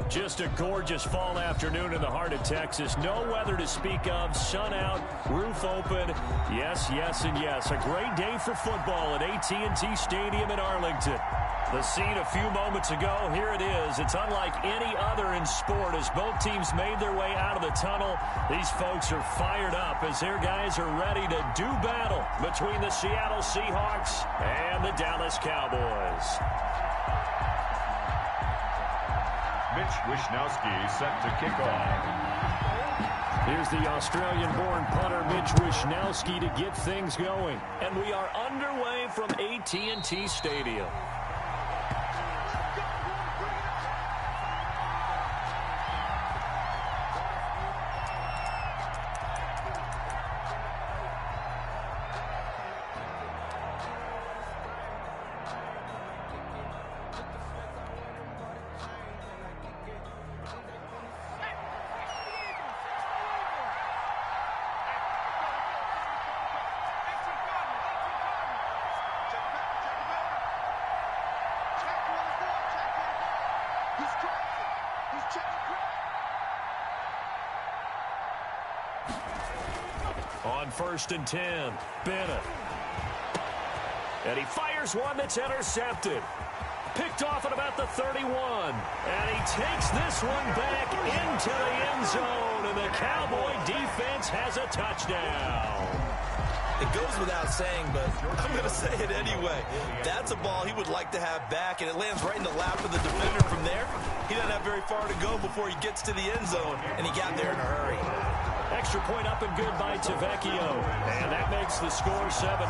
Just a gorgeous fall afternoon in the heart of Texas. No weather to speak of. Sun out, roof open. Yes, yes, and yes. A great day for football at AT&T Stadium in Arlington. The scene a few moments ago, here it is. It's unlike any other in sport as both teams made their way out of the tunnel. These folks are fired up as their guys are ready to do battle between the Seattle Seahawks and the Dallas Cowboys. Mitch Wishnowsky set to kick off. Here's the Australian-born punter Mitch Wishnowsky to get things going. And we are underway from AT&T Stadium. On 1st and 10, Bennett. And he fires one that's intercepted. Picked off at about the 31. And he takes this one back into the end zone. And the Cowboy defense has a touchdown. It goes without saying, but I'm going to say it anyway. That's a ball he would like to have back, and it lands right in the lap of the defender from there. He doesn't have very far to go before he gets to the end zone, and he got there in a hurry. Extra point up and good by Tavecchio. And that makes the score 7-0.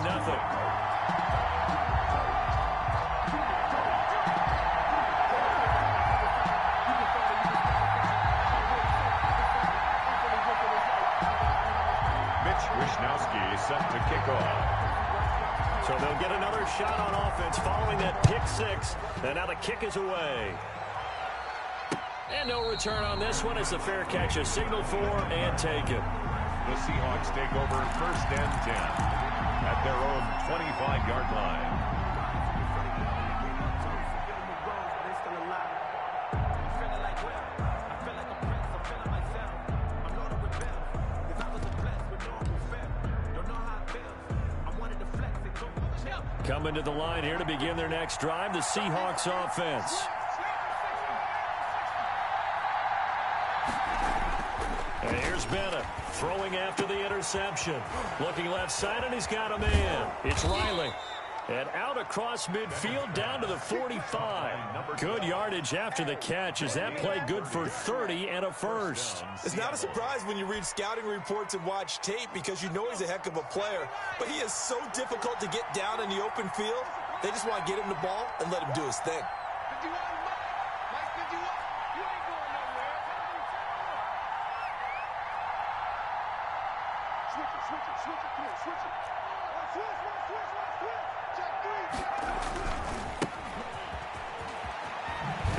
Mitch Wishnowsky set to kick off. So they'll get another shot on offense following that pick six. And now the kick is away. And no return on this one as the fair catch is signaled for and taken. The Seahawks take over 1st and 10 at their own 25-yard line. Coming to the line here to begin their next drive, the Seahawks offense. And here's Bennett throwing after the interception. Looking left side, and he's got a man. It's Riley. And out across midfield down to the 45. Good yardage after the catch as that play good for 30 and a first. It's not a surprise when you read scouting reports and watch tape because you know he's a heck of a player. But he is so difficult to get down in the open field. They just want to get him the ball and let him do his thing.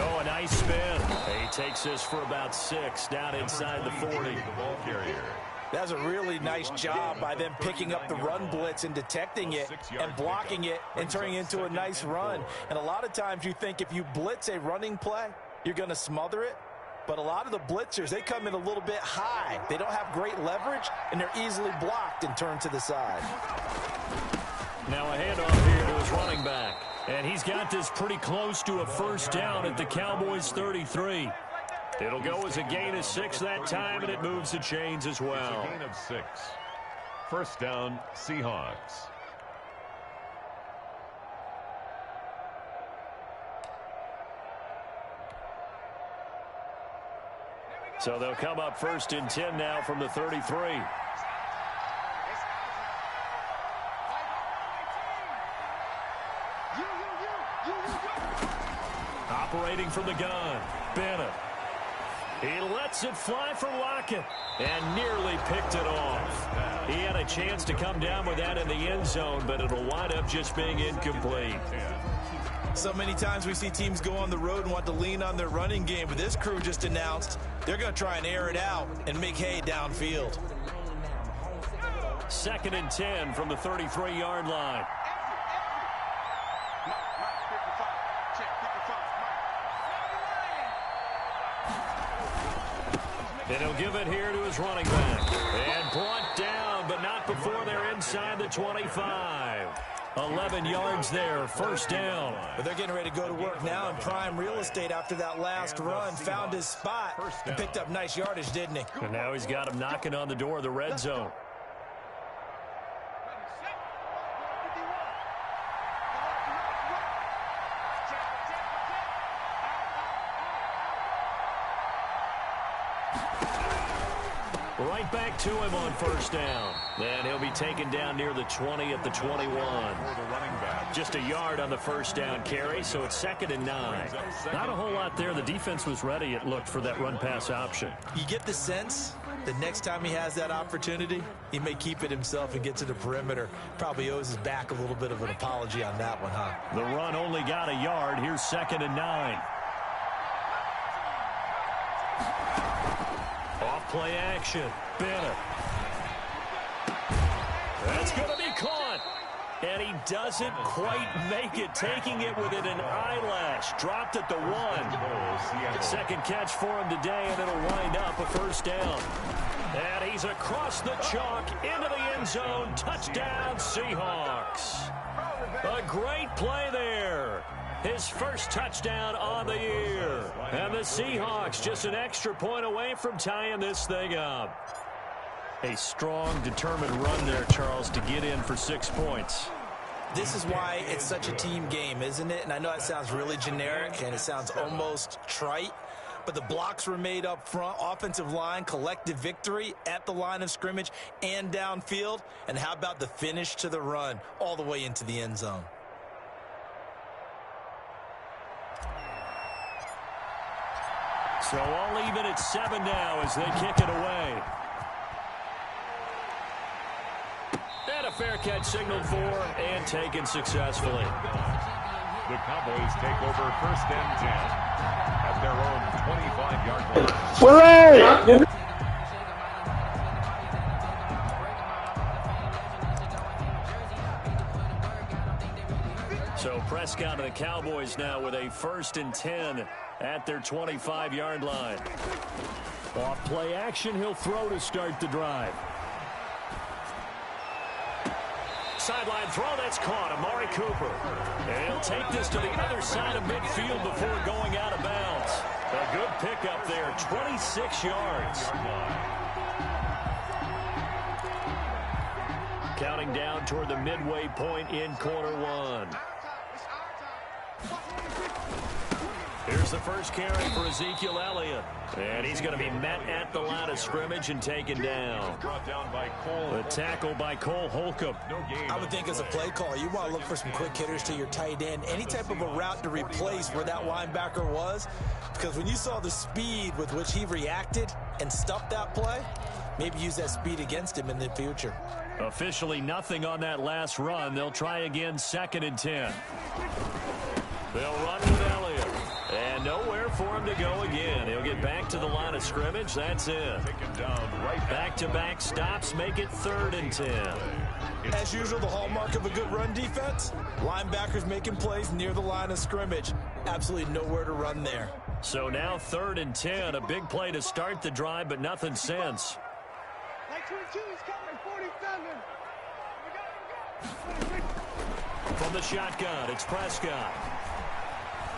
Oh, a nice spin. He takes this for about 6 down inside the 40. The ball carrier. That's a really nice job by them picking up the run blitz and detecting it and blocking it and turning it into a nice run. And a lot of times you think if you blitz a running play, you're going to smother it. But a lot of the blitzers, they come in a little bit high. They don't have great leverage, and they're easily blocked and turned to the side. Now a handoff here to his running back. And he's got this pretty close to a first down at the Cowboys' 33. It'll go as a gain of 6 that time, and it moves the chains as well. It's a gain of 6. 1st down, Seahawks. So they'll come up 1st and 10 now from the 33. Operating from the gun, Bennett. He lets it fly for Lockett and nearly picked it off. He had a chance to come down with that in the end zone, but it'll wind up just being incomplete. So many times we see teams go on the road and want to lean on their running game, but this crew just announced they're going to try and air it out and make hay downfield. 2nd and 10 from the 33-yard line. And he'll give it here to his running back. And brought down, but not before they're inside the 25. 11 yards there, first down. But they're getting ready to go to work now in prime real estate after that last run. Found his spot and picked up nice yardage, didn't he? And now he's got him knocking on the door of the red zone. Right back to him on first down. And he'll be taken down near the 20 at the 21. Just a yard on the first down carry, so it's 2nd and 9. Not a whole lot there. The defense was ready, it looked, for that run-pass option. You get the sense that next time he has that opportunity, he may keep it himself and get to the perimeter. Probably owes his back a little bit of an apology on that one, huh? The run only got a yard. Here's 2nd and 9. Off-play action. Bennett. That's going to be caught. And he doesn't quite make it, taking it within an eyelash. Dropped at the 1. Second catch for him today, and it'll wind up a first down. And he's across the chalk into the end zone. Touchdown, Seahawks. A great play there. His first touchdown on the year. And the Seahawks just an extra point away from tying this thing up. A strong, determined run there, Charles, to get in for 6 points. This is why it's such a team game, isn't it? And I know it sounds really generic and it sounds almost trite, but the blocks were made up front, offensive line, collective victory at the line of scrimmage and downfield. And how about the finish to the run all the way into the end zone? So all even at 7 now as they kick it away. And a fair catch signaled for and taken successfully. The Cowboys take over 1st and 10 at their own 25-yard line. So Prescott and the Cowboys now with a 1st and 10 at their 25-yard line. Off play action, he'll throw to start the drive. Sideline throw, that's caught. Amari Cooper. And he'll take this to the other side of midfield before going out of bounds. A good pickup there, 26 yards. Counting down toward the midway point in quarter 1. Here's the first carry for Ezekiel Elliott. And he's going to be met at the line of scrimmage and taken down. The tackle by Cole Holcomb. I would think as a play call, you want to look for some quick hitters to your tight end. Any type of a route to replace where that linebacker was. Because when you saw the speed with which he reacted and stuffed that play, maybe use that speed against him in the future. Officially nothing on that last run. They'll try again, 2nd and 10. They'll run with Elliott. And nowhere for him to go again. He'll get back to the line of scrimmage. That's it. Back-to-back stops make it 3rd and 10. As usual, the hallmark of a good run defense, linebackers making plays near the line of scrimmage. Absolutely nowhere to run there. So now 3rd and 10. A big play to start the drive, but nothing since. From the shotgun, it's Prescott.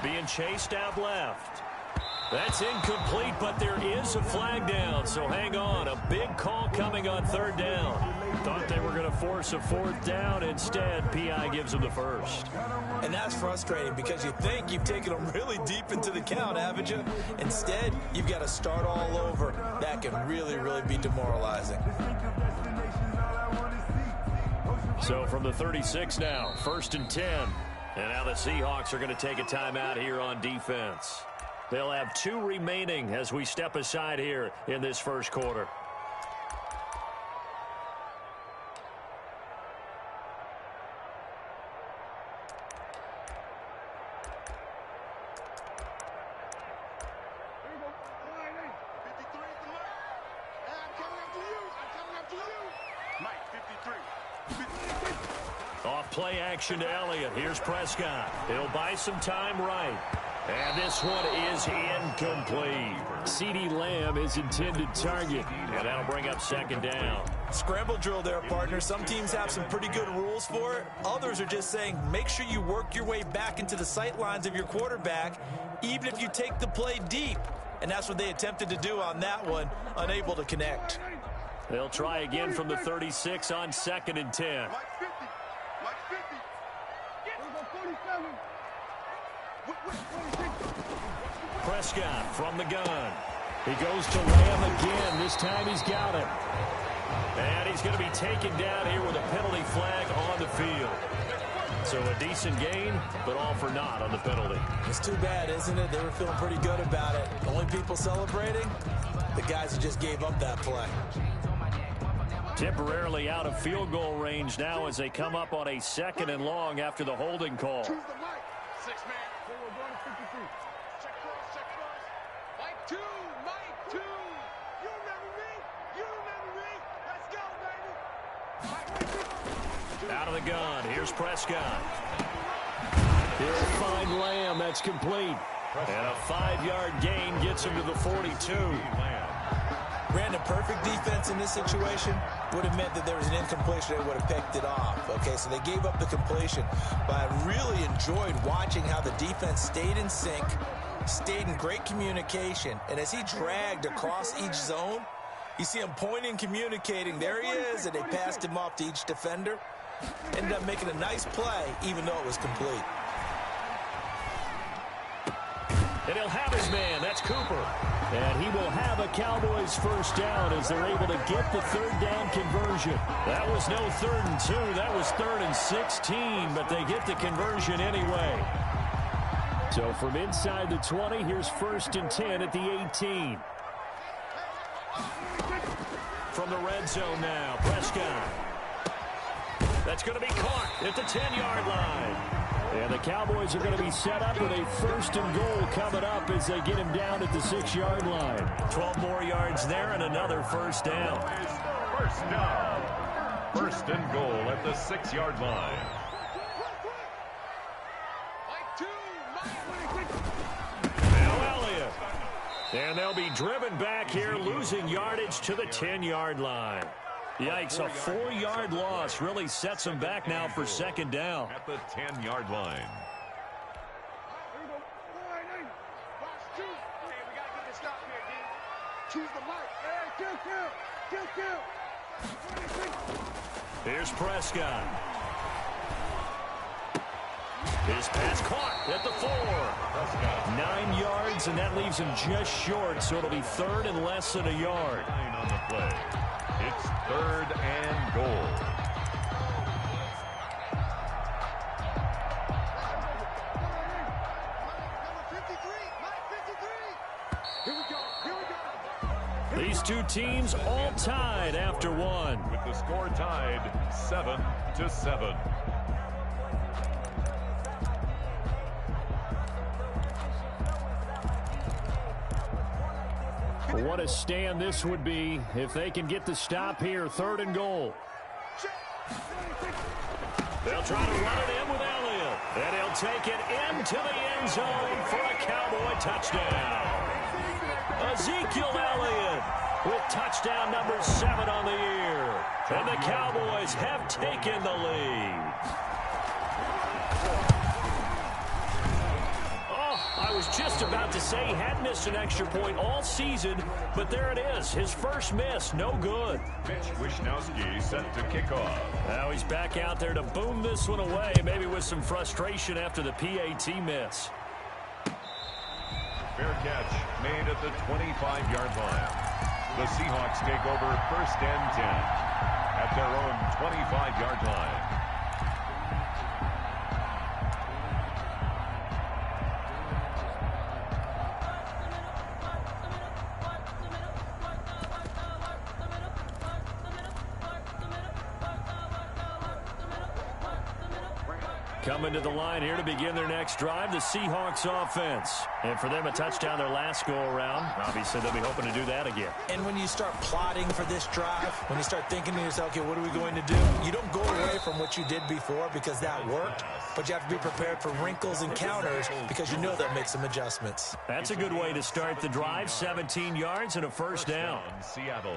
Being chased out left. That's incomplete, but there is a flag down, so hang on. A big call coming on 3rd down. Thought they were going to force a 4th down. Instead, P.I. gives them the first. And that's frustrating because you think you've taken them really deep into the count, haven't you? Instead, you've got to start all over. That can really, really be demoralizing. So from the 36 now, 1st and 10. And now the Seahawks are going to take a timeout here on defense. They'll have 2 remaining as we step aside here in this first quarter. Off play action to Elliott. Here's Prescott. He'll buy some time right. And this one is incomplete. CeeDee Lamb is intended target. And that'll bring up second down. Scramble drill there, partner. Some teams have some pretty good rules for it. Others are just saying make sure you work your way back into the sight lines of your quarterback, even if you take the play deep. And that's what they attempted to do on that one, unable to connect. They'll try again from the 36 on 2nd and 10. Prescott from the gun. He goes to Lamb again. This time he's got him. And he's going to be taken down here with a penalty flag on the field. So a decent gain, but all for naught on the penalty. It's too bad, isn't it? They were feeling pretty good about it. Only people celebrating, the guys who just gave up that play. Temporarily out of field goal range now as they come up on a 2nd and long after the holding call. Out of the gun. Here's Prescott. He'll find Lamb. That's complete. And a 5-yard gain gets him to the 42. Brandon, perfect defense in this situation would have meant that there was an incompletion. They would have picked it off. Okay, so they gave up the completion. But I really enjoyed watching how the defense stayed in sync, stayed in great communication. And as he dragged across each zone, you see him pointing, communicating. There he is, and they passed him off to each defender. Ended up making a nice play, even though it was complete. And he'll have his man. That's Cooper. And he will have a Cowboys first down as they're able to get the 3rd down conversion. That was no 3rd and 2. That was 3rd and 16, but they get the conversion anyway. So from inside the 20, here's 1st and 10 at the 18. From the red zone now, Prescott. That's going to be caught at the 10-yard line. And the Cowboys are going to be set up with a 1st and goal coming up as they get him down at the 6-yard line. 12 more yards there and another 1st down. First down. 1st and goal at the 6-yard line. Now Elliott. And they'll be driven back here, losing yardage to the 10-yard line. Yikes, a 4-yard loss really sets them back now for 2nd down. At the 10-yard line. Here's Prescott. His pass caught at the 4. 9 yards, and that leaves him just short, so it'll be 3rd and less than a yard. 9 on the play. It's 3rd and goal. These two teams all tied after one. With the score tied 7-7. What a stand this would be if they can get the stop here. 3rd and goal. They'll try to run it in with Elliott. And he'll take it into the end zone for a Cowboy touchdown. Ezekiel Elliott with touchdown number 7 on the year. And the Cowboys have taken the lead. I was just about to say he hadn't missed an extra point all season, but there it is. His first miss, no good. Mitch Wishnowsky set to kick off. Now he's back out there to boom this one away, maybe with some frustration after the PAT miss. Fair catch made at the 25-yard line. The Seahawks take over 1st and 10 at their own 25-yard line. Coming to the line here to begin their next drive, the Seahawks offense. And for them, a touchdown their last go-around. Obviously, they'll be hoping to do that again. And when you start plotting for this drive, when you start thinking to yourself, okay, what are we going to do? You don't go away from what you did before because that worked, but you have to be prepared for wrinkles and counters because you know they'll make some adjustments. That's a good way to start the drive. 17 yards and a first down. Seattle.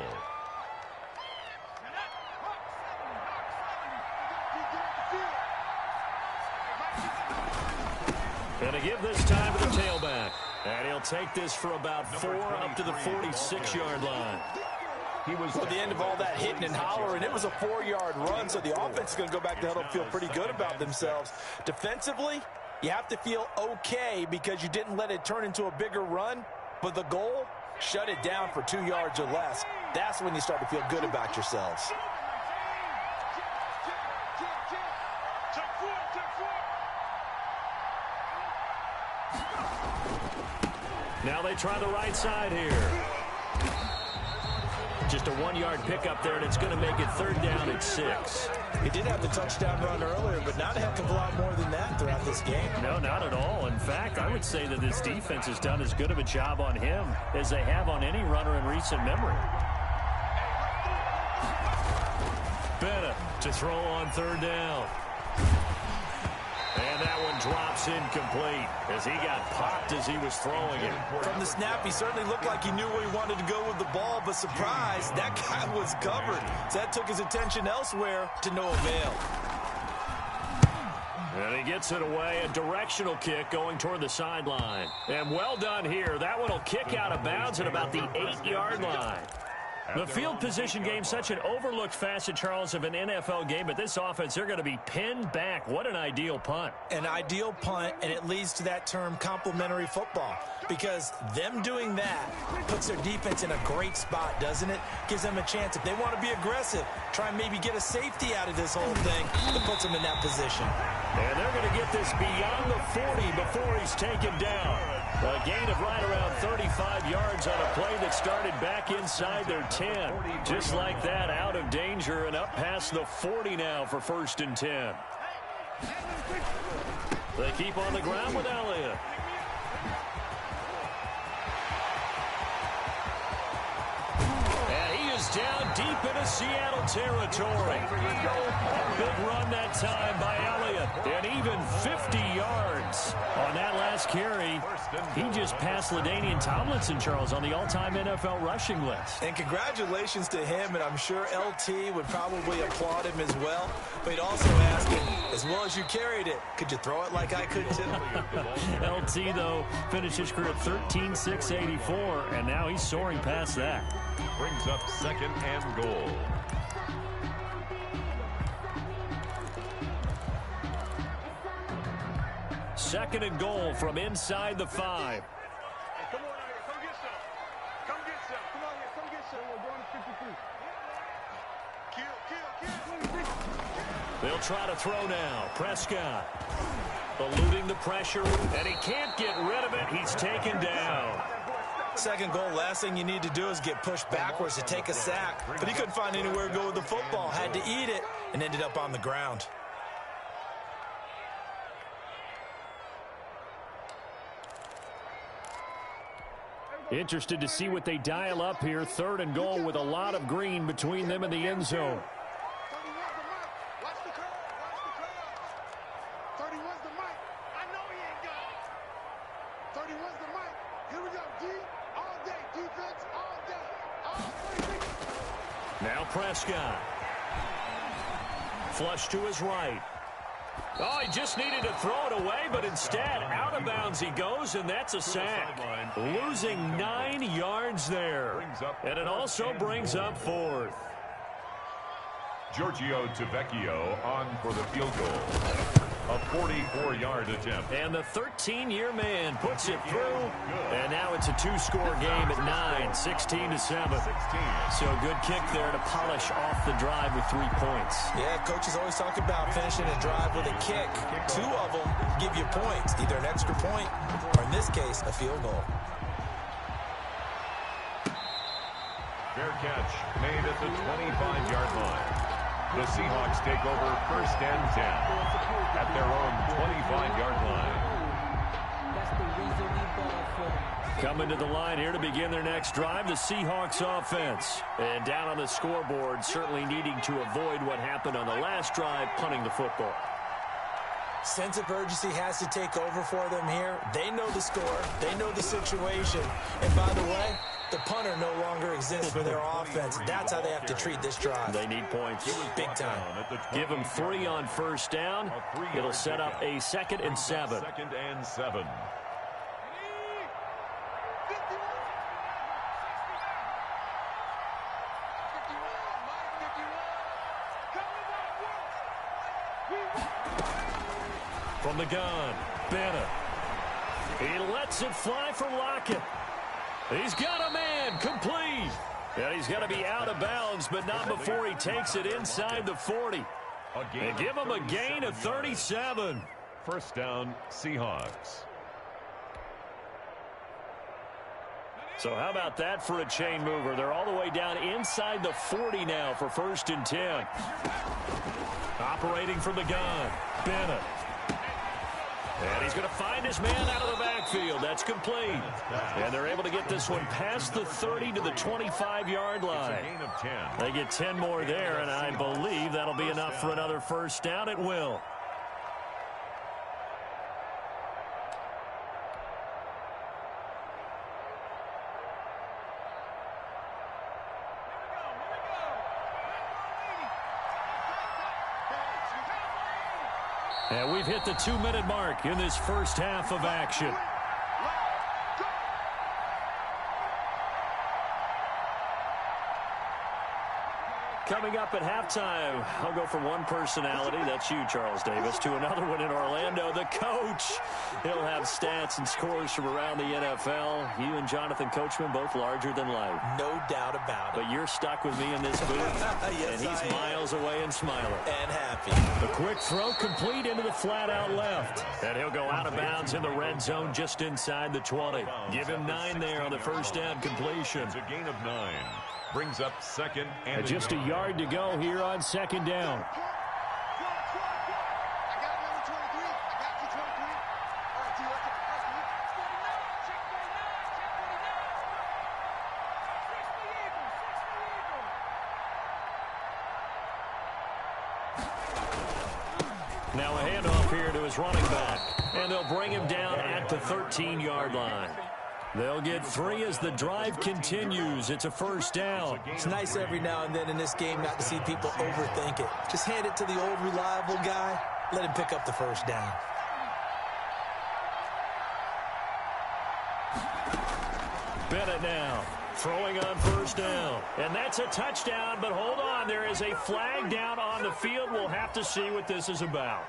Gonna give this time to the tailback. And he'll take this for about 4 up to the 46-yard line. He was at the end of all that hitting and hollering. It was a 4-yard run, so the offense is going to go back to huddle and feel pretty good about themselves. Defensively, you have to feel okay because you didn't let it turn into a bigger run, but the goal, shut it down for 2 yards or less. That's when you start to feel good about yourselves. Now they try the right side here. Just a 1-yard pickup there, and it's going to make it 3rd down at 6. He did have the touchdown run earlier, but not a heck of a lot more than that throughout this game. No, not at all. In fact, I would say that this defense has done as good of a job on him as they have on any runner in recent memory. Bennett to throw on 3rd down. And that one drops incomplete as he got popped as he was throwing it. From the snap, he certainly looked like he knew where he wanted to go with the ball, but surprise, that guy was covered. So that took his attention elsewhere to no avail. And he gets it away, a directional kick going toward the sideline. And well done here. That one will kick out of bounds at about the 8-yard line. The field position game, such an overlooked facet, Charles, of an NFL game, but this offense, they're going to be pinned back. What an ideal punt. An ideal punt, and it leads to that term complementary football, because them doing that puts their defense in a great spot, doesn't it? Gives them a chance. If they want to be aggressive, try and maybe get a safety out of this whole thing, that puts them in that position. And they're going to get this beyond the 40 before he's taken down. A gain of right around 35 yards on a play that started back inside their 10. Just like that, out of danger and up past the 40 now for 1st and 10. They keep on the ground with Elliott. And he is down deep into Seattle territory. Big run that time by Elliott. And even 50 yards on that last carry. He just passed LaDainian Tomlinson, Charles, on the all-time NFL rushing list. And congratulations to him, and I'm sure LT would probably applaud him as well. But he'd also ask him, as well as you carried it, could you throw it like I could too? LT, though, finished his career at 13,684, and now he's soaring past that. Brings up 2nd and goal. Second and goal from inside the 5. Hey, come on out here. Come get some. Come get some. Come on here. Come get some. We're going to 53. Kill. They'll try to throw now. Prescott eluding the pressure, and he can't get rid of it. He's taken down. Second goal, last thing you need to do is get pushed backwards to take a sack. But he couldn't find anywhere to go with the football. Had to eat it and ended up on the ground. Interested to see what they dial up here. 3rd and goal with a lot of green between them and the end zone. 31's the mic. I know he ain't got it. 31's the mic. Here we go. D all day. Defense all day. All day. Now Prescott. Flush to his right. Oh, he just needed to throw it away, but instead, out of bounds he goes, and that's a sack. Losing 9 yards there. And it also brings up 4th. Giorgio Tavecchio on for the field goal. A 44-yard attempt. And the 13-year man puts it through. And now it's a 2-score game at 9, 16-7. So good kick there to polish off the drive with 3 points. Yeah, coaches always talk about finishing a drive with a kick. 2 of them give you points, either an extra point or, in this case, a field goal. Fair catch made at the 25-yard line. The Seahawks take over first and 10 at their own 25-yard line. Coming to the line here to begin their next drive, the Seahawks offense. And down on the scoreboard, certainly needing to avoid what happened on the last drive, punting the football. Sense of urgency has to take over for them here. They know the score. They know the situation. And by the way, the punter no longer exists for their offense. That's how they have to treat this drive. They need points. Big time. Give them 3 on first down. It'll set up a 2nd and 7. 2nd and 7. From the gun, Bennett. He lets it fly for Lockett. He's got a man, complete. And he's going to be out of bounds, but not before he takes it inside the 40. And give him a gain of 37. First down, Seahawks. So how about that for a chain mover? They're all the way down inside the 40 now for 1st and 10. Operating from the gun, Bennett. And he's going to find his man out of the backfield. That's complete. And they're able to get this one past the 30 to the 25-yard line. It's a gain of 10. They get 10 more there, and I believe that'll be enough for another first down. It will. And we've hit the 2-minute mark in this first half of action. Coming up at halftime, I'll go from one personality, that's you, Charles Davis, to another one in Orlando, the coach. He'll have stats and scores from around the NFL. You and Jonathan Coachman, both larger than life. No doubt about it. But you're stuck with me in this booth, yes, and he's miles away and smiling. And happy. The quick throw complete into the flat-out left. And he'll go out of bounds in the red zone just inside the 20. Give him 9 there on the first down completion. It's a gain of 9. Brings up 2nd and just a yard to go here on 2nd down. Now a handoff here to his running back. And they'll bring him down at the 13-yard line. They'll get 3 as the drive continues. It's a first down. It's nice every now and then in this game not to see people overthink it. Just hand it to the old reliable guy. Let him pick up the first down. Bennett now throwing on first down. And that's a touchdown, but hold on. There is a flag down on the field. We'll have to see what this is about.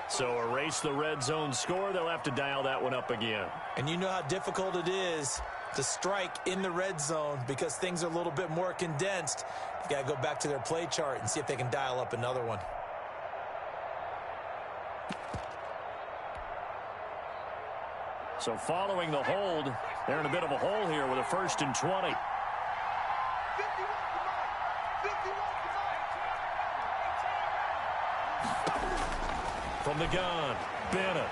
So erase the red zone score. They'll have to dial that one up again. And you know how difficult it is to strike in the red zone because things are a little bit more condensed. You've got to go back to their play chart and see if they can dial up another one. So following the hold, they're in a bit of a hole here with a 1st and 20. From the gun, Bennett.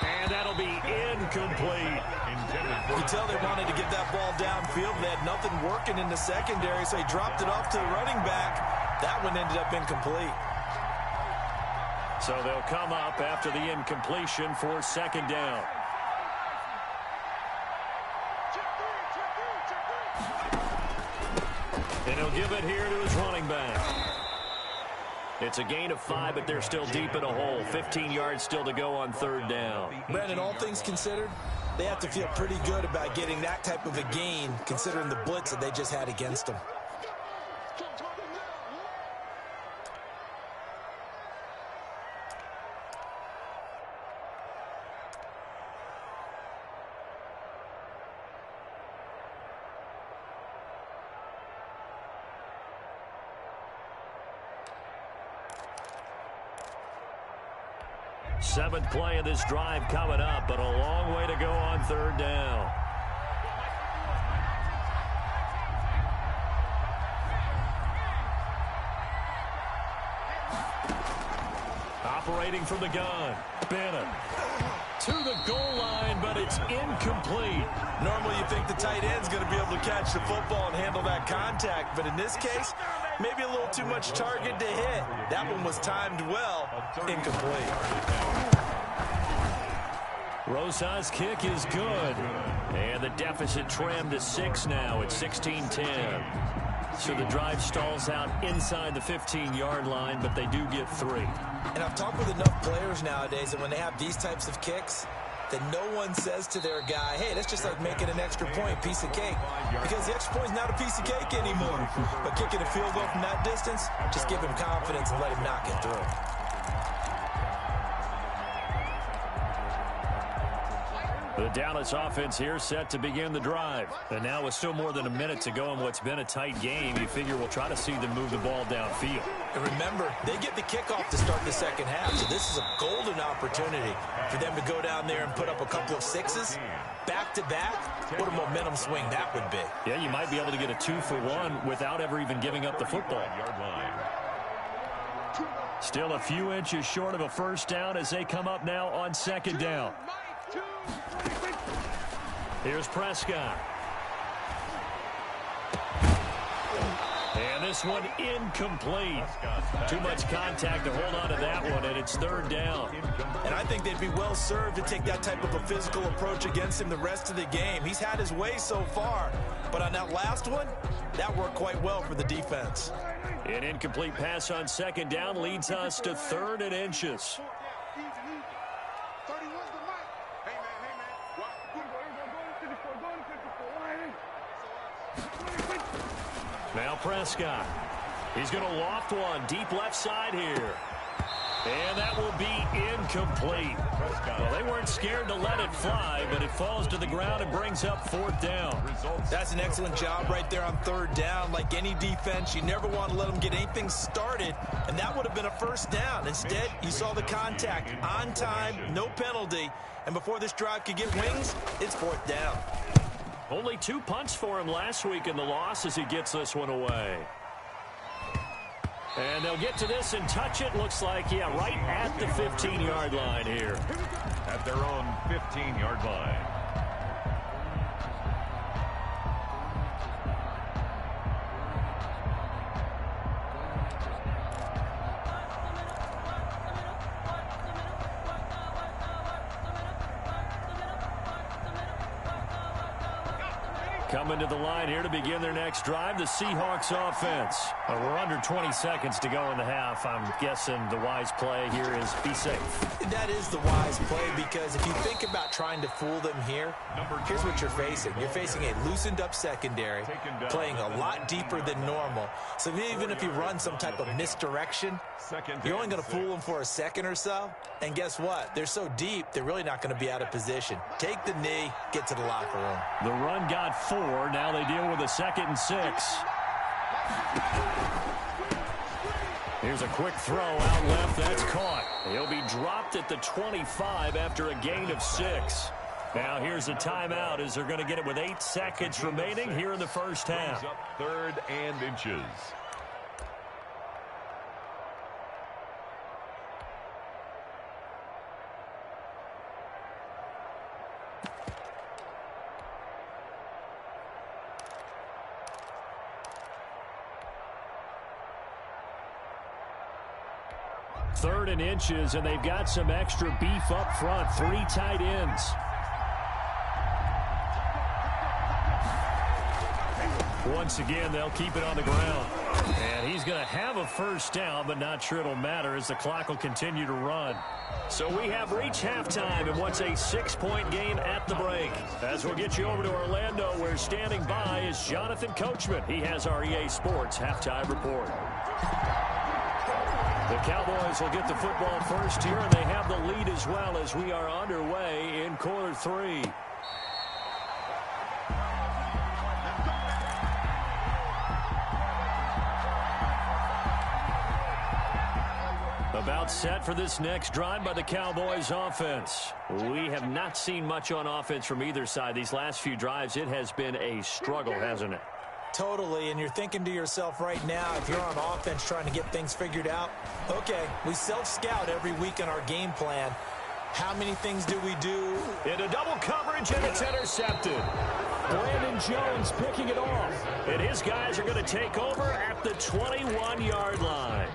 And that'll be incomplete. You can tell they wanted to get that ball downfield. They had nothing working in the secondary, so he dropped it off to the running back. That one ended up incomplete. So they'll come up after the incompletion for 2nd down. And he'll give it here to his running back. It's a gain of 5, but they're still deep in a hole. 15 yards still to go on 3rd down. Brandon, all things considered, they have to feel pretty good about getting that type of a gain, considering the blitz that they just had against them. Seventh play of this drive coming up, but a long way to go on 3rd down. operating from the gun. Bennett to the goal line, but it's incomplete. Normally you think the tight end's going to be able to catch the football and handle that contact, but in this case, maybe a little too much target to hit. That one was timed well. Incomplete. Rosa's kick is good. And the deficit trimmed to 6 now at 16-10. So the drive stalls out inside the 15-yard line, but they do get 3. And I've talked with enough players nowadays that when they have these types of kicks, that no one says to their guy, hey, that's just like making an extra point, piece of cake. Because the extra point is not a piece of cake anymore. But kicking a field goal from that distance, just give him confidence and let him knock it through. The Dallas offense here set to begin the drive. And now with still more than a minute to go in what's been a tight game, you figure we'll try to see them move the ball downfield. And remember, they get the kickoff to start the second half, so this is a golden opportunity for them to go down there and put up a couple of 6s back-to-back. What a momentum swing that would be. Yeah, you might be able to get a 2-for-1 without ever even giving up the football. Still a few inches short of a first down as they come up now on second down. Here's Prescott. And this one incomplete. Too much contact to hold on to that one, and it's third down. And I think they'd be well served to take that type of a physical approach against him the rest of the game. He's had his way so far, but on that last one, that worked quite well for the defense. An incomplete pass on second down leads us to 3rd and inches. Now Prescott. He's going to loft one deep left side here. And that will be incomplete. Well, they weren't scared to let it fly, but it falls to the ground and brings up 4th down. That's an excellent job right there on 3rd down. Like any defense, you never want to let them get anything started, and that would have been a first down. Instead, you saw the contact on time, no penalty, and before this drive could get wings, it's 4th down. Only 2 punts for him last week in the loss as he gets this one away. And they'll get to this and touch it. Looks like, yeah, right at the 15-yard line here. At their own 15-yard line. Coming to the line here to begin their next drive, the Seahawks offense. We're under 20 seconds to go in the half. I'm guessing the wise play here is be safe. That is the wise play, because if you think about trying to fool them here, here's what you're facing. You're facing a loosened up secondary, playing a lot deeper than normal. So even if you run some type of misdirection, you're only going to fool them for a second or so. And guess what? They're so deep, they're really not going to be out of position. Take the knee, get to the locker room. The run got 4. Now they deal with a 2nd and 6. Here's a quick throw out left. That's caught. He'll be dropped at the 25 after a gain of 6. Now here's a timeout as they're going to get it with 8 seconds remaining here in the first half. 3rd and inches. Third and inches, and they've got some extra beef up front. 3 tight ends. Once again, they'll keep it on the ground. And he's going to have a first down, but not sure it'll matter as the clock will continue to run. So we have reached halftime in what's a 6-point game at the break. As we'll get you over to Orlando, where standing by is Jonathan Coachman. He has our EA Sports halftime report. The Cowboys will get the football first here, and they have the lead as well as we are underway in quarter 3. About set for this next drive by the Cowboys offense. We have not seen much on offense from either side. These last few drives, it has been a struggle, hasn't it? Totally, and you're thinking to yourself right now, if you're on offense trying to get things figured out, okay, we self-scout every week in our game plan. How many things do we do? Into double coverage, and it's intercepted. Brandon Jones picking it off. And his guys are going to take over at the 21-yard line.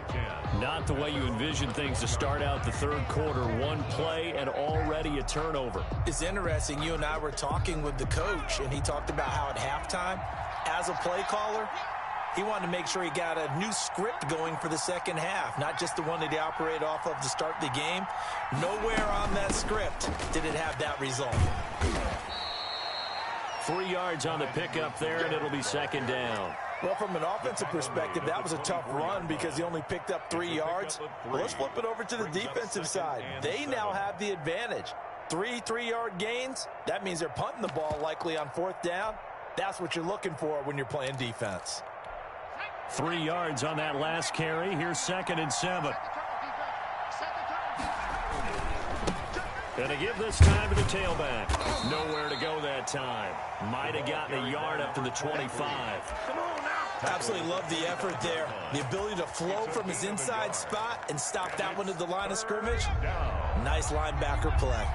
Not the way you envision things to start out the third quarter. One play and already a turnover. It's interesting. You and I were talking with the coach, and he talked about how at halftime, as a play caller, he wanted to make sure he got a new script going for the second half, not just the one that he operated off of to start the game. Nowhere on that script did it have that result. 3 yards on the pickup there, and it'll be second down. Well, from an offensive perspective, that was a tough run because he only picked up 3 yards. Well, let's flip it over to the defensive side. They now have the advantage. 3-3-yard gains, that means they're punting the ball likely on fourth down. That's what you're looking for when you're playing defense. 3 yards on that last carry. Here's 2nd and 7. Gonna give this time to the tailback. Nowhere to go that time. Might have gotten a yard up to the 25. Absolutely love the effort there. The ability to flow from his inside spot and stop that one at the line of scrimmage. Nice linebacker play.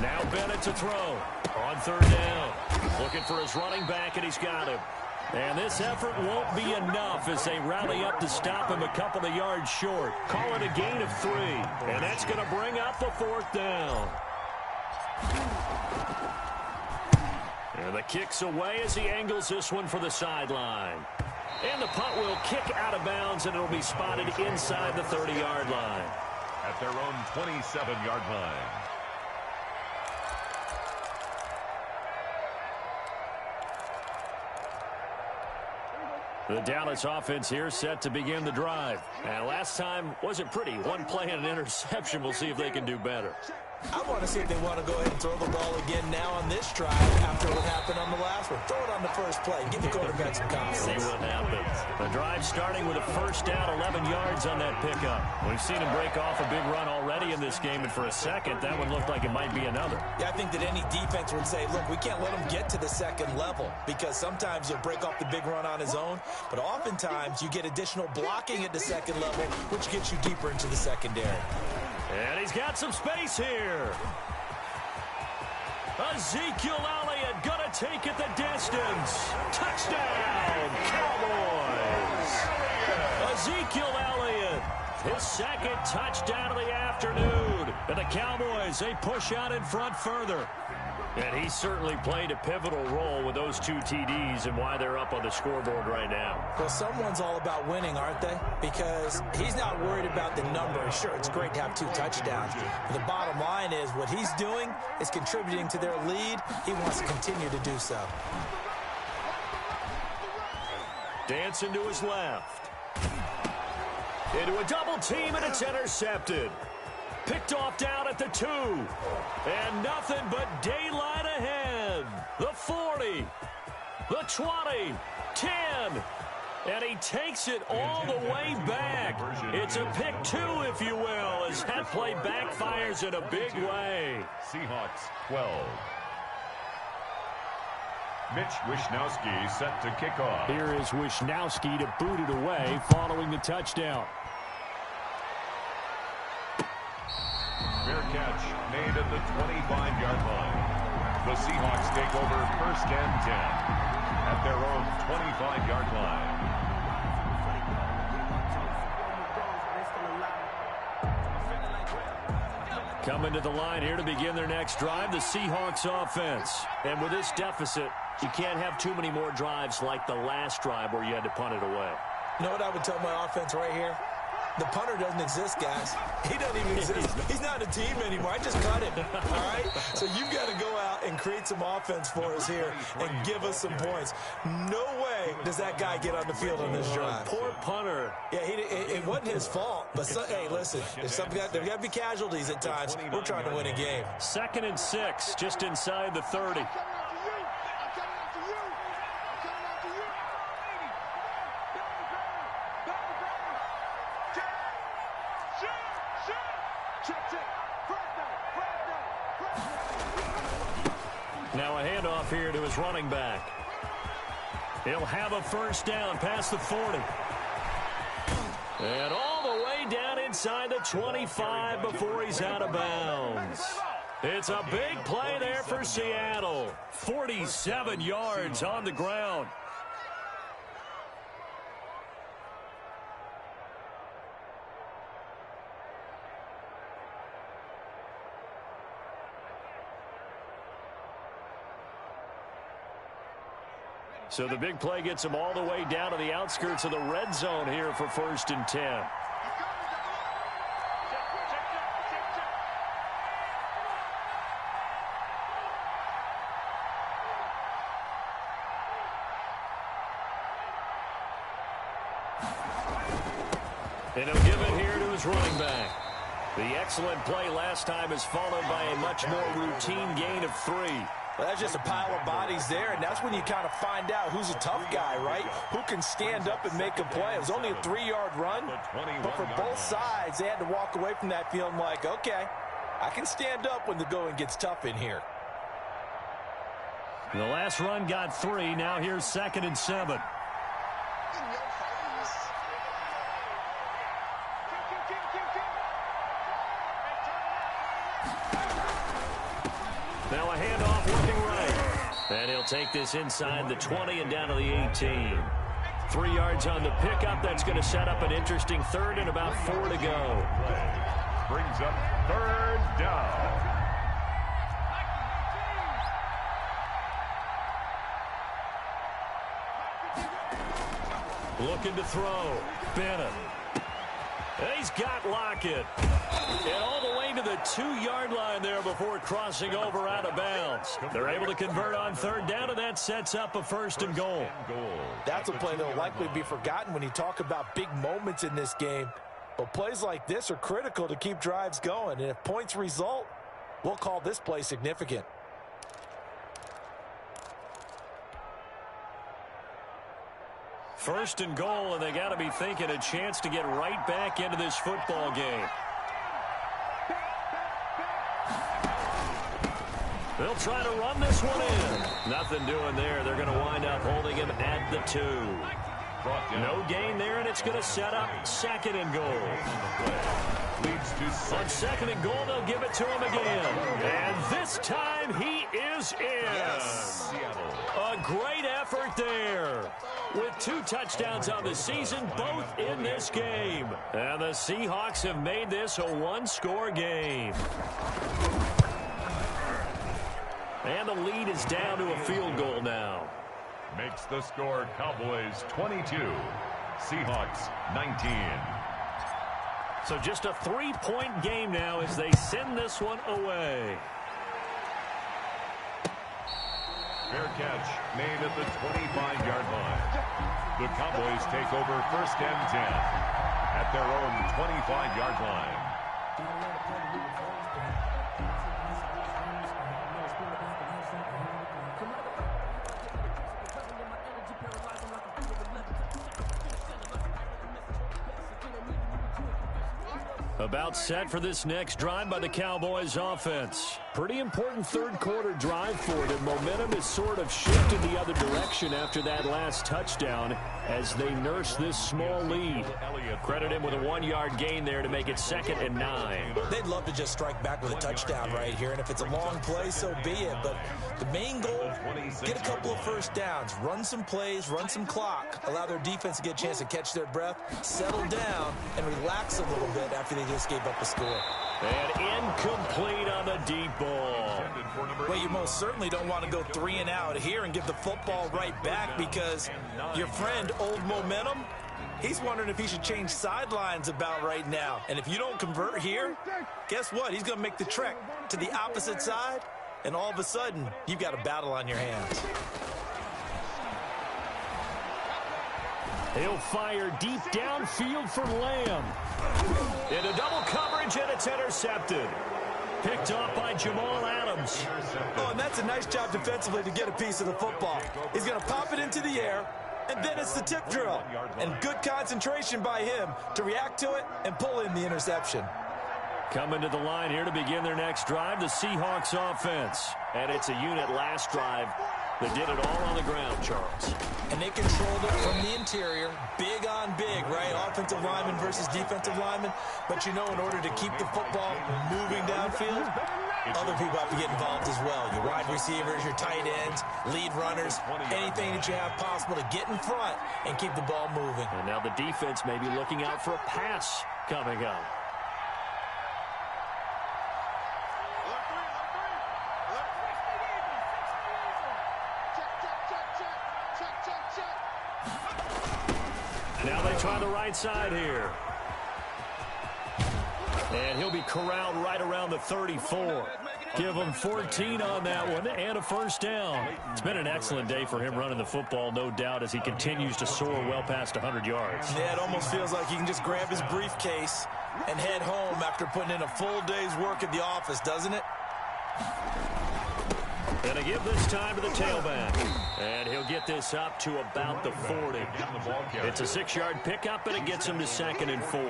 Now Bennett to throw on third down. Looking for his running back, and he's got him. And this effort won't be enough as they rally up to stop him a couple of yards short. Call it a gain of 3, and that's going to bring up the fourth down. And the kick's away as he angles this one for the sideline. And the punt will kick out of bounds, and it'll be spotted inside the 30-yard line. At their own 27-yard line. The Dallas offense here set to begin the drive. And last time wasn't pretty. One play and an interception. We'll see if they can do better. I want to see if they want to go ahead and throw the ball again now on this drive after what happened on the last one. Throw it on the first play. Give the quarterback some confidence. See what happens. The drive starting with a first down, 11 yards on that pickup. We've seen him break off a big run already in this game, and for a second, that one looked like it might be another. Yeah, I think that any defense would say, look, we can't let him get to the second level because sometimes he'll break off the big run on his own, but oftentimes you get additional blocking at the second level, which gets you deeper into the secondary. And he's got some space here. Ezekiel Elliott gonna take it the distance. Touchdown, Cowboys. Ezekiel Elliott, his second touchdown of the afternoon. And the Cowboys, they push out in front further. And he certainly played a pivotal role with those 2 TDs and why they're up on the scoreboard right now. Well, someone's all about winning, aren't they? Because he's not worried about the number. Sure, it's great to have 2 touchdowns. But the bottom line is what he's doing is contributing to their lead. He wants to continue to do so. Dancing to his left. Into a double team, and it's intercepted. Picked off down at the 2. And nothing but daylight ahead. The 40. The 20. 10. And he takes it all the way back. It's a pick 2, if you will, as that play backfires in a big way. Seahawks 12. Mitch Wishnowsky set to kick off. Here is Wishnowsky to boot it away following the touchdown. Fair catch made at the 25-yard line. The Seahawks take over first and 10 at their own 25-yard line. Coming to the line here to begin their next drive, the Seahawks offense. And with this deficit, you can't have too many more drives like the last drive where you had to punt it away. You know what I would tell my offense right here? The punter doesn't exist, guys. He doesn't even exist. He's not a team anymore. I just cut him, all right? So you've got to go out and create some offense for us here and give us some points. No way does that guy get on the field on this drive. Poor punter. Yeah, it wasn't his fault. But, hey, listen, there's got to be casualties at times. We're trying to win a game. 2nd and 6, just inside the 30. handoff here to his running back. He'll have a first down past the 40. And all the way down inside the 25 before he's out of bounds. It's a big play there for Seattle. 47 yards on the ground. So the big play gets him all the way down to the outskirts of the red zone here for 1st and 10. And he'll give it here to his running back. The excellent play last time is followed by a much more routine gain of 3. Well, that's just a pile of bodies there, and that's when you kind of find out who's a tough guy, right? Who can stand up and make a play. It was only a 3-yard run, but for both sides, they had to walk away from that feeling like, okay, I can stand up when the going gets tough in here. The last run got 3. Now here's 2nd and 7. Now a handoff looking right. And he'll take this inside the 20 and down to the 18. 3 yards on the pickup. That's going to set up an interesting 3rd and about 4 to go. Brings up 3rd down. Looking to throw. Bennett. He's got Lockett. And all the way to the 2-yard line there before crossing over out of bounds. They're able to convert on 3rd down, and that sets up a 1st and goal. That's a play that will likely be forgotten when you talk about big moments in this game. But plays like this are critical to keep drives going. And if points result, we'll call this play significant. First and goal, and they got to be thinking a chance to get right back into this football game. They'll try to run this one in. Nothing doing there. They're going to wind up holding him at the 2. No gain there, and it's going to set up 2nd and goal. On 2nd and goal, they'll give it to him again. And this time he is in. Yes. A great effort there. With 2 touchdowns on the season, both in this game. And the Seahawks have made this a 1-score game. And the lead is down to a field goal now. Makes the score Cowboys 22, Seahawks 19. So just a 3-point game now as they send this one away. Fair catch made at the 25-yard line. The Cowboys take over 1st and 10 at their own 25-yard line. About set for this next drive by the Cowboys offense. Pretty important 3rd quarter drive for them. Momentum has sort of shifted the other direction after that last touchdown as they nurse this small lead. Credit him with a 1-yard gain there to make it 2nd and 9. They'd love to just strike back with a touchdown right here, and if it's a long play, so be it. But the main goal, get a couple of first downs, run some plays, run some clock, allow their defense to get a chance to catch their breath, settle down, and relax a little bit after they just gave up a score. And incomplete on the deep ball. Well, you most certainly don't want to go 3 and out here and give the football right back because your friend, Old Momentum, he's wondering if he should change sidelines about right now. And if you don't convert here, guess what? He's going to make the trek to the opposite side, and all of a sudden, you've got a battle on your hands. He'll fire deep downfield for Lamb. Into double coverage, and it's intercepted. Picked off by Jamal Adams. Oh, and that's a nice job defensively to get a piece of the football. He's going to pop it into the air, and then it's the tip drill. And good concentration by him to react to it and pull in the interception. Coming to the line here to begin their next drive, the Seahawks offense. And it's a unit last drive They did it all on the ground, Charles. And they controlled it from the interior, big on big, right? Offensive lineman versus defensive lineman. But you know, in order to keep the football moving downfield, other people have to get involved as well. Your wide receivers, your tight ends, lead runners, anything that you have possible to get in front and keep the ball moving. And now the defense may be looking out for a pass coming up. Now they try the right side here. And he'll be corralled right around the 34. Give him 14 on that one and a first down. It's been an excellent day for him running the football, no doubt, as he continues to soar well past 100 yards. Yeah, it almost feels like he can just grab his briefcase and head home after putting in a full day's work at the office, doesn't it? Gonna give this time to the tailback. And he'll get this up to about the 40. It's a 6-yard pickup, and it gets him to 2nd and 4.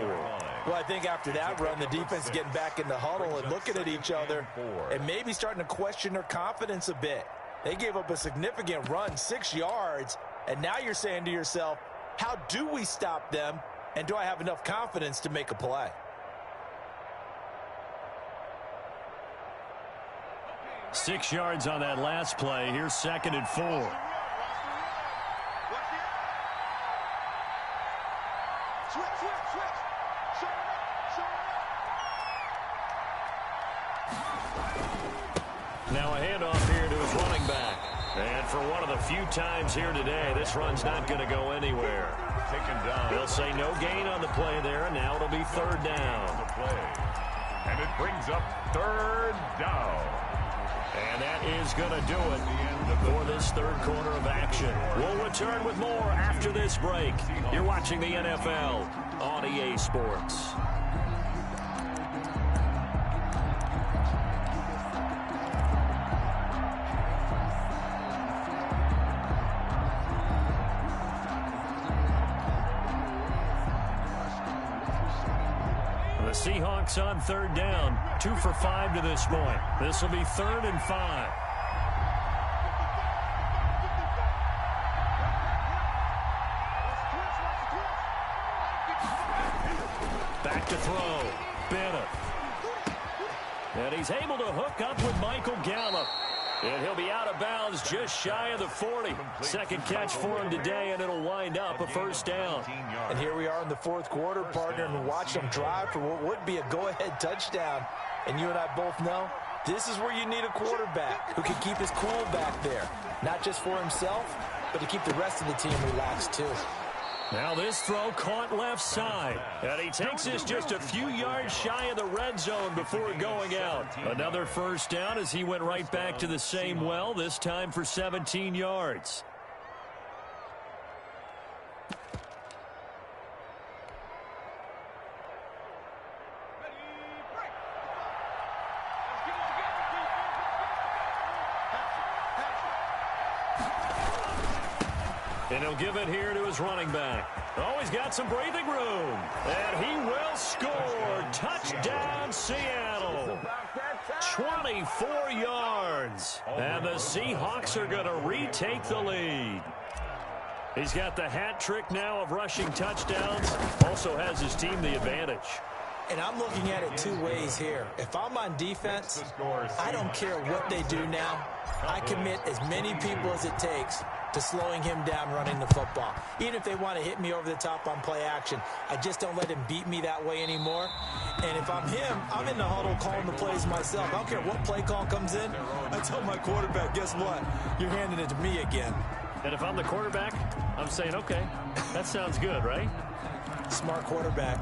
Well, I think after that run, the defense is getting back in the huddle and looking at each other and maybe starting to question their confidence a bit. They gave up a significant run, 6 yards, and now you're saying to yourself, how do we stop them, and do I have enough confidence to make a play? Six yards on that last play. Here's 2nd and 4. Now a handoff here to his running back. And for one of the few times here today, this run's not going to go anywhere. Taken down. They'll say no gain on the play there, and now it'll be 3rd down. And it brings up 3rd down. And that is going to do it for this 3rd quarter of action. We'll return with more after this break. You're watching the NFL on EA Sports. The Seahawks on 3rd down, 2 for 5 to this point. This will be 3rd and 5. Back to throw. Bennett. And he's able to hook up with Michael Gallup. And he'll be out of bounds just shy of the 40. Second catch for him today, and it'll wind up a first down. And here we are in the 4th quarter, partner, and watch them drive for what would be a go-ahead touchdown. And you and I both know this is where you need a quarterback who can keep his cool back there. Not just for himself, but to keep the rest of the team relaxed too. Now this throw caught left side. And he takes this just a few yards shy of the red zone before going out. Another first down as he went right back to the same well, this time for 17 yards. And he'll give it here to his running back. Oh, he's got some breathing room. And he will score. Touchdown, Seattle. 24 yards. And the Seahawks are going to retake the lead. He's got the hat trick now of rushing touchdowns. Also has his team the advantage. And I'm looking at it 2 ways here. If I'm on defense, I don't care what they do now. I commit as many people as it takes to slowing him down running the football. Even if they want to hit me over the top on play action, I just don't let him beat me that way anymore. And if I'm him, I'm in the huddle calling the plays myself. I don't care what play call comes in. I tell my quarterback, guess what? You're handing it to me again. And if I'm the quarterback, I'm saying, okay, that sounds good, right? Smart quarterback.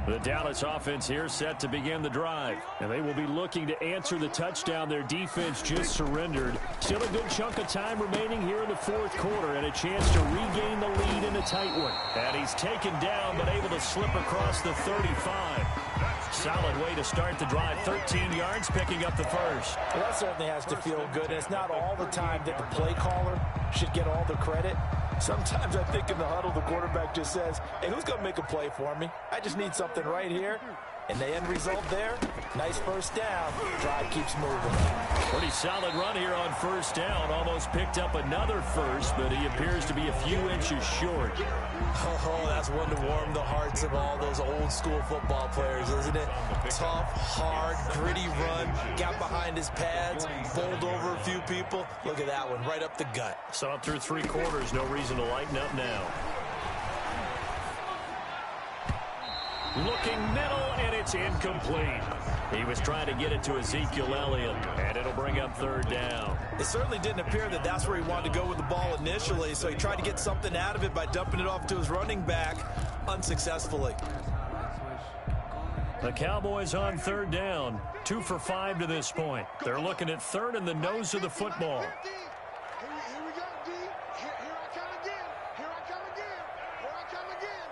The Dallas offense here set to begin the drive. And they will be looking to answer the touchdown their defense just surrendered. Still a good chunk of time remaining here in the 4th quarter and a chance to regain the lead in a tight one. And he's taken down but able to slip across the 35. Solid way to start the drive. 13 yards, picking up the first. Well, that certainly has to feel good. And it's not all the time that the play caller should get all the credit. Sometimes I think in the huddle, the quarterback just says, hey, who's going to make a play for me? I just need something right here. And the end result there, nice first down. Drive keeps moving. Pretty solid run here on first down. Almost picked up another first, but he appears to be a few inches short. Oh, that's one to warm the hearts of all those old school football players, isn't it? Tough, hard, gritty run. Got behind his pads, bowled over a few people. Look at that one, right up the gut. So up through 3 quarters, no reason to lighten up now. Looking middle, and it's incomplete. He was trying to get it to Ezekiel Elliott, and it'll bring up 3rd down. It certainly didn't appear that that's where he wanted to go with the ball initially, so he tried to get something out of it by dumping it off to his running back unsuccessfully. The Cowboys on 3rd down, 2 for 5 to this point. They're looking at 3rd in the nose of the football. Here we go, D. Here I come again. Here I come again. Here I come again.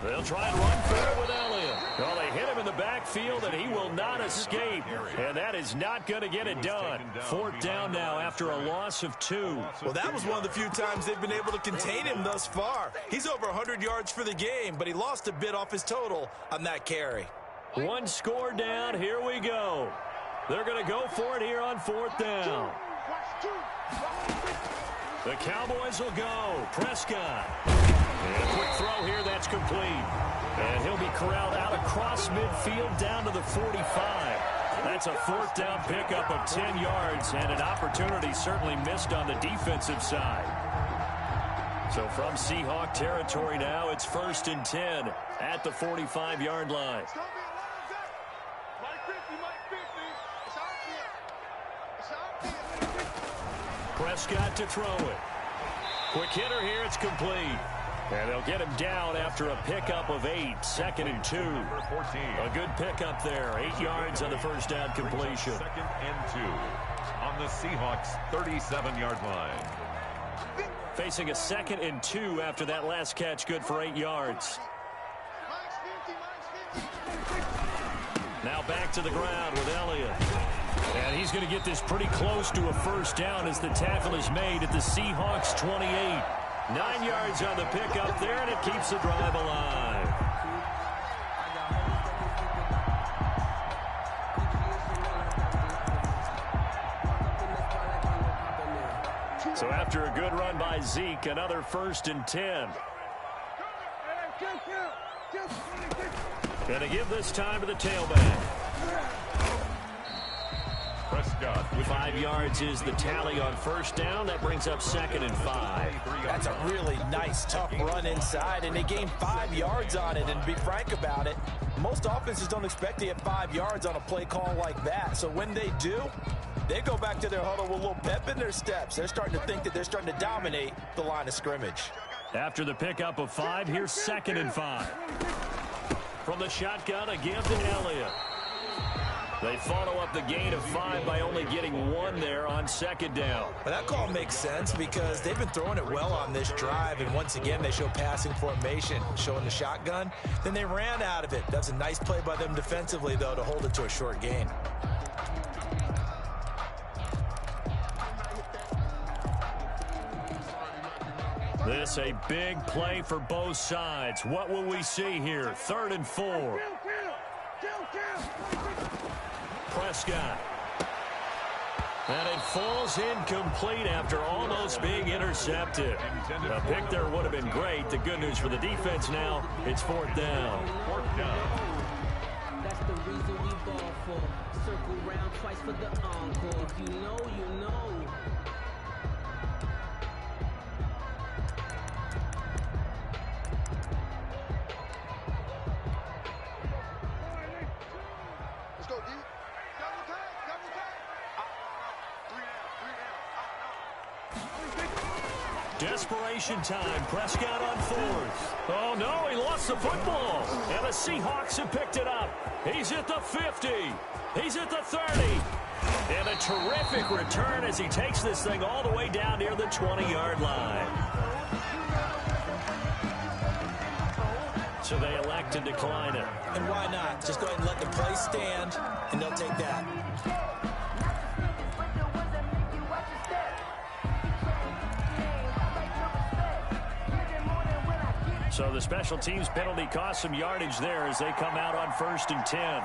They'll try and run for it with Elliott. Well, they hit him in the backfield, and he will not escape. And that is not going to get it done. 4th down now after a loss of 2. Well, that was one of the few times they've been able to contain him thus far. He's over 100 yards for the game, but he lost a bit off his total on that carry. 1 score down. Here we go. They're going to go for it here on 4th down. The Cowboys will go. Prescott. And a quick throw here, that's complete. And he'll be corralled out across midfield down to the 45. That's a 4th down pickup of 10 yards and an opportunity certainly missed on the defensive side. So from Seahawk territory now, it's 1st and 10 at the 45-yard line. It's going to be a long day. Mike 50. It's outfield. Prescott to throw it. Quick hitter here, it's complete. And they'll get him down after a pickup of 8, 2nd and 2. A good pickup there, 8 yards on the first down completion. 2nd and 2 on the Seahawks 37-yard line. Facing a 2nd and 2 after that last catch, good for 8 yards. Now back to the ground with Elliott. And he's going to get this pretty close to a first down as the tackle is made at the Seahawks 28. 9 yards on the pickup there, and it keeps the drive alive. So after a good run by Zeke, another 1st and 10. Going to give this time to the tailback. Prescott. 5 yards is the tally on first down. That brings up 2nd and 5. That's a really nice, tough run inside, and they gained 5 yards on it. And to be frank about it, most offenses don't expect to get 5 yards on a play call like that. So when they do, they go back to their huddle with a little pep in their steps. They're starting to think that they're starting to dominate the line of scrimmage. After the pickup of 5, here's 2nd and 5. From the shotgun, a give to Elliott. They follow up the gain of 5 by only getting 1 there on 2nd down. Well, that call makes sense because they've been throwing it well on this drive, and once again they show passing formation, showing the shotgun. Then they ran out of it. That's a nice play by them defensively, though, to hold it to a short gain. This a big play for both sides. What will we see here? 3rd and 4. Prescott. And it falls incomplete after almost being intercepted. A pick there would have been great. The good news for the defense now, it's 4th down. 4th down. That's the reason we ball for. Circle round twice for the encore. If you know, you know. Let's go, D. Double tag, double tag. 3 down. Desperation time. Prescott on 4th. Oh, no, he lost the football. And the Seahawks have picked it up. He's at the 50. He's at the 30. And a terrific return as he takes this thing all the way down near the 20-yard line. So they elect to decline it. And why not? Just go ahead and let the play stand, and they'll take that. So the special teams penalty cost some yardage there as they come out on 1st and 10.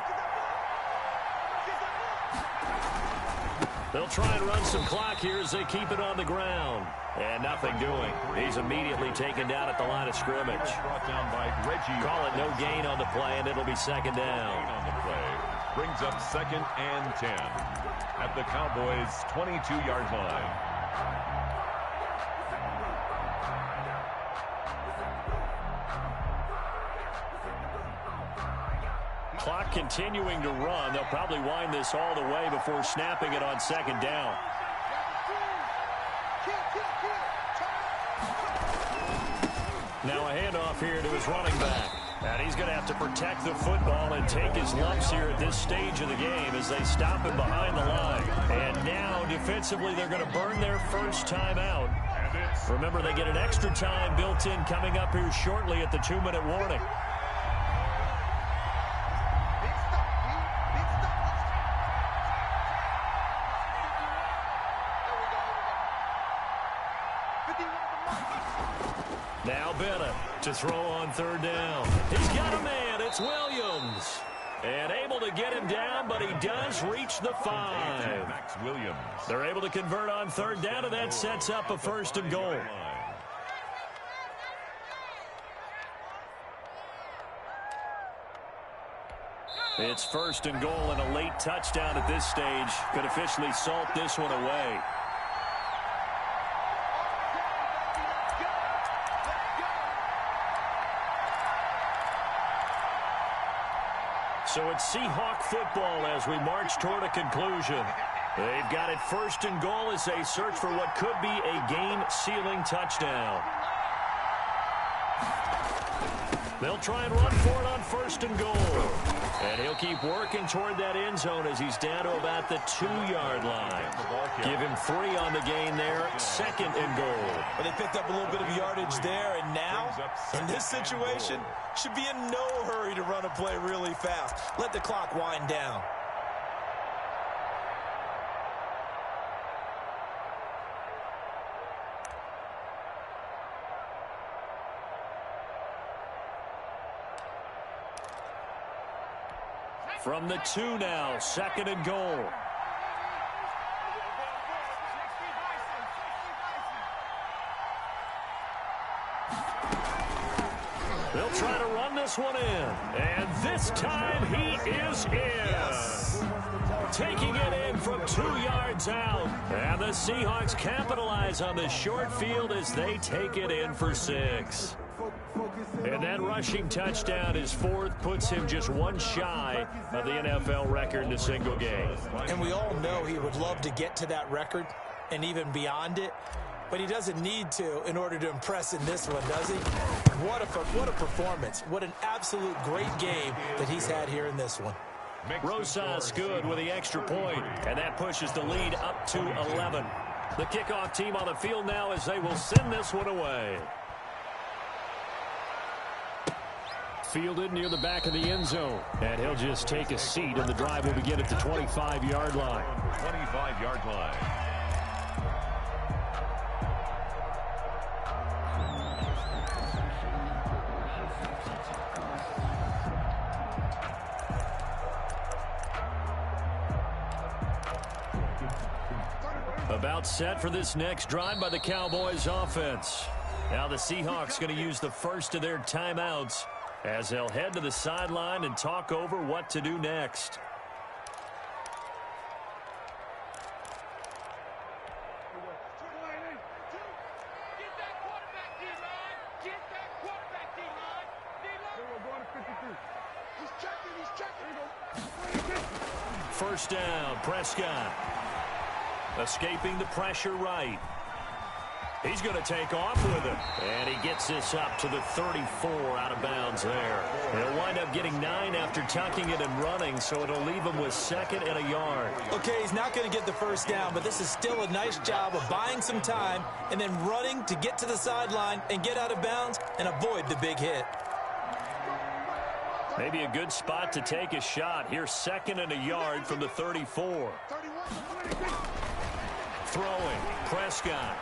They'll try and run some clock here as they keep it on the ground. And nothing doing. He's immediately taken down at the line of scrimmage. Brought down by Reggie. Call it no gain on the play, and it'll be 2nd down. On the play. Brings up 2nd and 10 at the Cowboys' 22-yard line. Clock continuing to run. They'll probably wind this all the way before snapping it on 2nd down. Now a handoff here to his running back. And he's going to have to protect the football and take his lumps here at this stage of the game as they stop him behind the line. And now defensively they're going to burn their first time out. Remember, they get an extra time built in coming up here shortly at the 2-minute warning. Now Bennett to throw on 3rd down. He's got a man. It's Williams. And able to get him down, but he does reach the 5. Max Williams. They're able to convert on 3rd down, and that sets up a 1st and goal. It's 1st and goal, and a late touchdown at this stage could officially salt this one away. So it's Seahawk football as we march toward a conclusion. They've got it 1st and goal as they search for what could be a game-sealing touchdown. They'll try and run for it on 1st and goal. And he'll keep working toward that end zone as he's down to about the 2-yard line. Give him 3 on the gain there, 2nd and goal. But they picked up a little bit of yardage there, and now, in this situation, should be in no hurry to run a play really fast. Let the clock wind down. From the 2 now, 2nd and goal. They'll try to run this one in. And this time he is in. Yes. Taking it in from 2 yards out. And the Seahawks capitalize on the short field as they take it in for 6. And that rushing touchdown, his 4th, puts him just 1 shy of the NFL record in a single game. And we all know he would love to get to that record and even beyond it, but he doesn't need to in order to impress in this one, does he? What a performance. What an absolute great game that he's had here in this one. Rosas good with the extra point, and that pushes the lead up to 11. The kickoff team on the field now as they will send this one away. Fielded near the back of the end zone. And he'll just take a seat, and the drive will begin at the 25-yard line. 25-yard line. About set for this next drive by the Cowboys offense. Now the Seahawks going to use the first of their timeouts as they'll head to the sideline and talk over what to do next. First down, Prescott. Escaping the pressure right. He's going to take off with it. And he gets this up to the 34 out of bounds there. He'll wind up getting 9 after tucking it and running, so it'll leave him with 2nd and a yard. Okay, he's not going to get the first down, but this is still a nice job of buying some time and then running to get to the sideline and get out of bounds and avoid the big hit. Maybe a good spot to take a shot. Here's 2nd and a yard from the 34. Throwing, Prescott.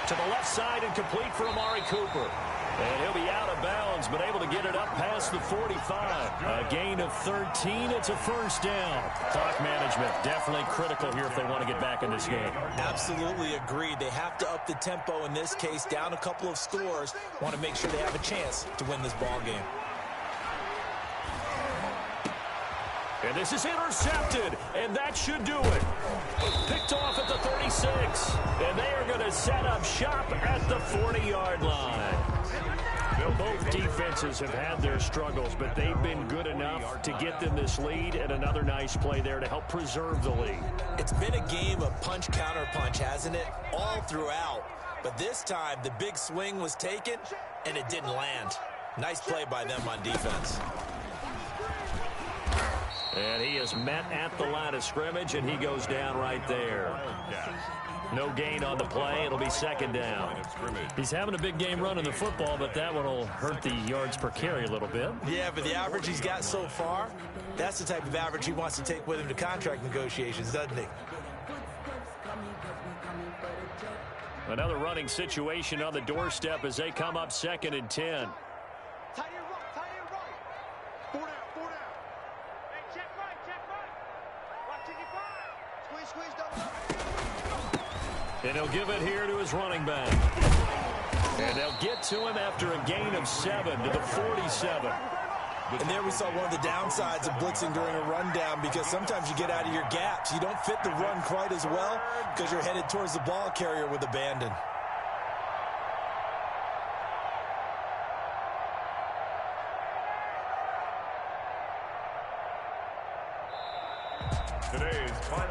To the left side and complete for Amari Cooper. And he'll be out of bounds, but able to get it up past the 45. A gain of 13. It's a first down. Clock management definitely critical here if they want to get back in this game. Absolutely agreed. They have to up the tempo in this case, down a couple of scores. Want to make sure they have a chance to win this ball game. And this is intercepted, and that should do it. Picked off at the 36, and they are going to set up shop at the 40-yard line. Both defenses have had their struggles, but they've been good enough to get them this lead, and another nice play there to help preserve the lead. It's been a game of punch-counter-punch, hasn't it? All throughout. But this time, the big swing was taken, and it didn't land. Nice play by them on defense. And he is met at the line of scrimmage, and he goes down right there. No gain on the play. It'll be second down. He's having a big game running the football, but that one will hurt the yards per carry a little bit. Yeah, but the average he's got so far, that's the type of average he wants to take with him to contract negotiations, doesn't he? Another running situation on the doorstep as they come up 2nd and 10. And he'll give it here to his running back. And they'll get to him after a gain of 7 to the 47. And there we saw one of the downsides of blitzing during a rundown, because sometimes you get out of your gaps. You don't fit the run quite as well because you're headed towards the ball carrier with abandon.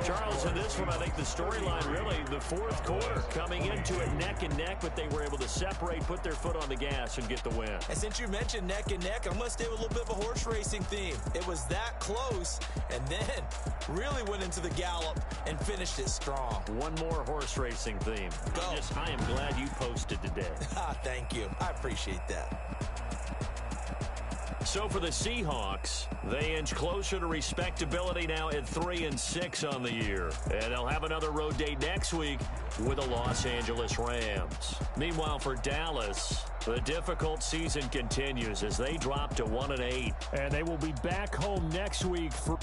Charles, in this one, I think the storyline really, the fourth quarter, coming into it neck and neck, but they were able to separate, put their foot on the gas, and get the win. And since you mentioned neck and neck, I'm going to stay with a little bit of a horse racing theme. It was that close, and then really went into the gallop and finished it strong. One more horse racing theme. Go. I am glad you posted today. Thank you. I appreciate that. So for the Seahawks, they inch closer to respectability now at 3-6 on the year. And they'll have another road date next week with the Los Angeles Rams. Meanwhile, for Dallas, the difficult season continues as they drop to 1-8. And they will be back home next week for...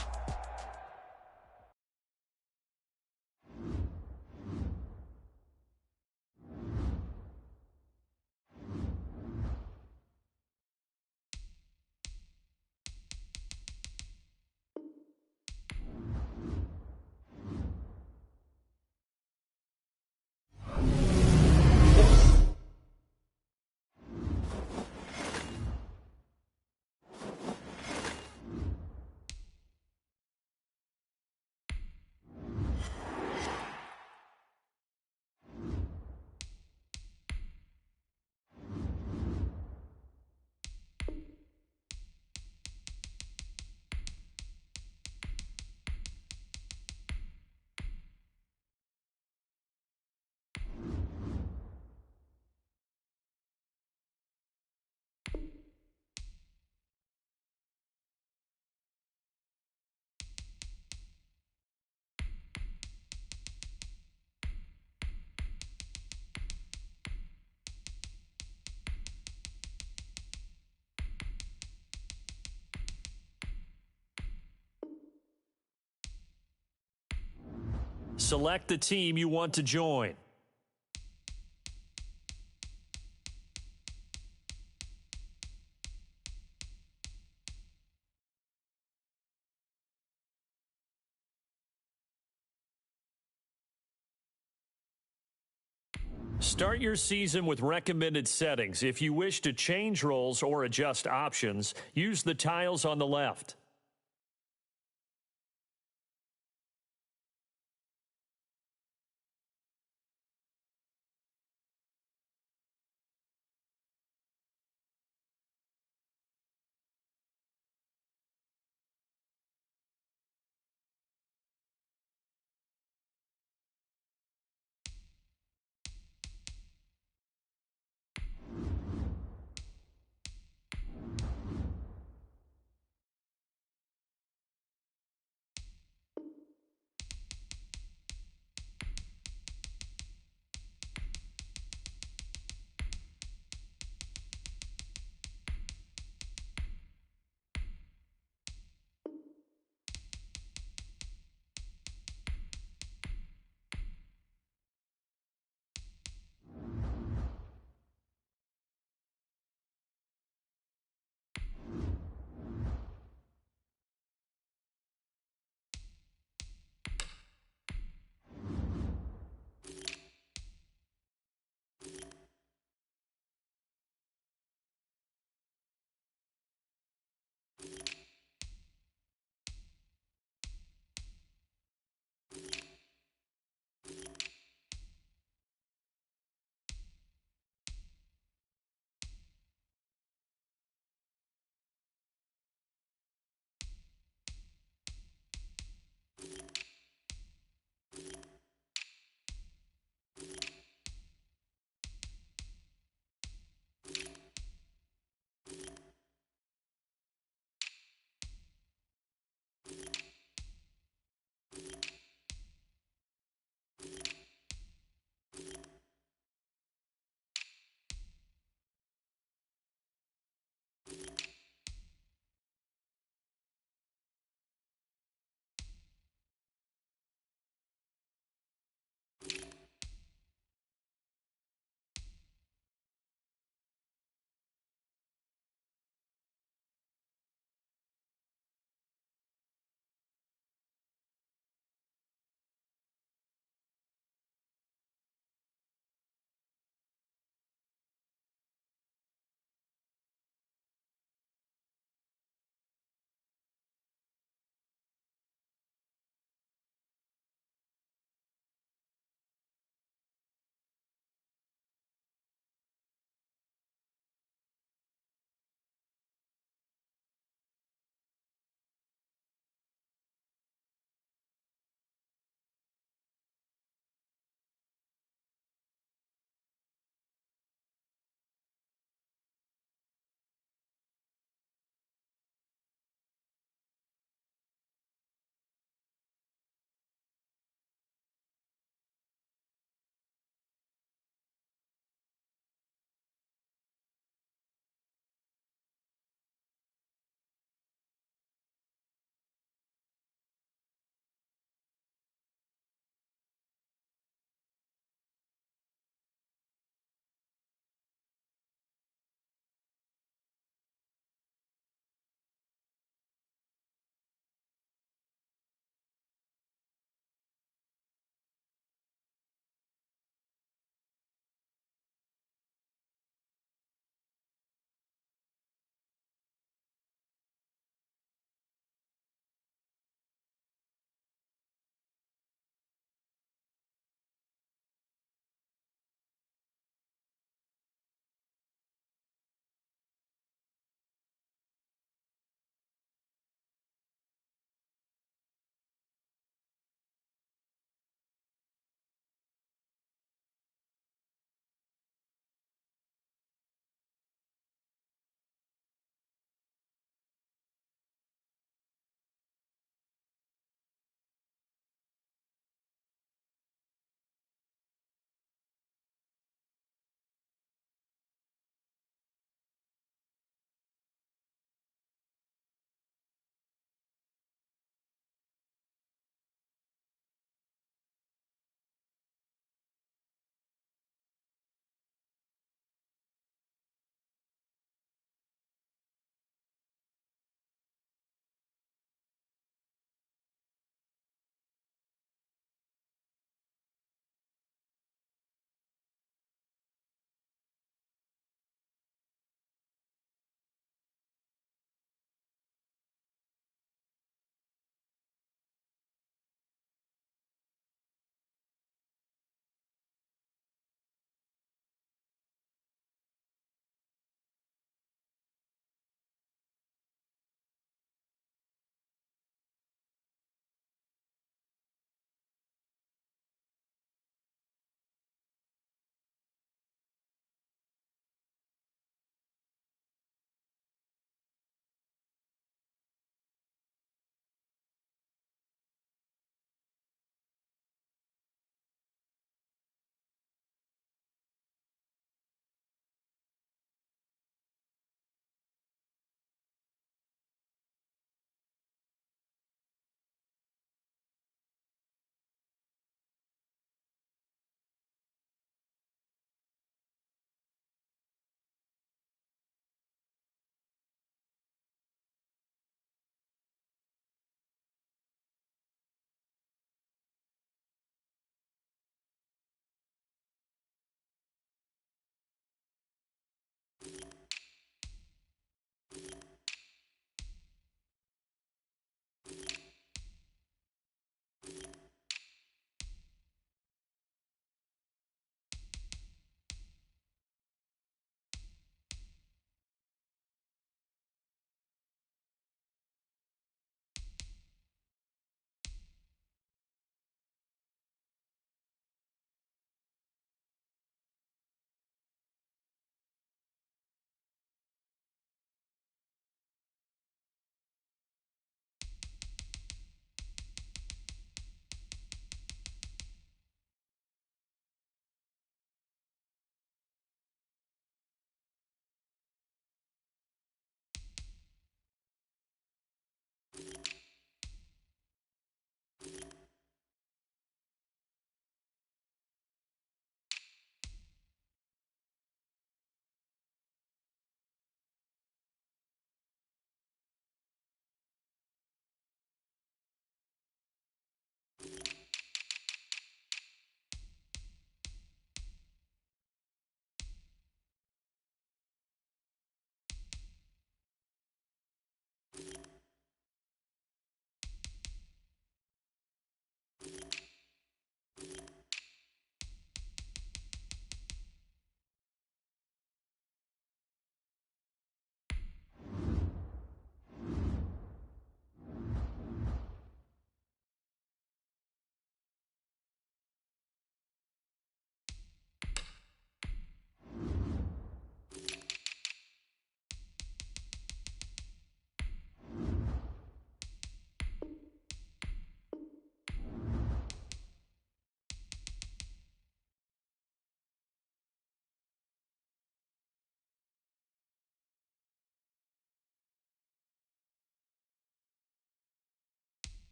Select the team you want to join. Start your season with recommended settings. If you wish to change roles or adjust options, use the tiles on the left.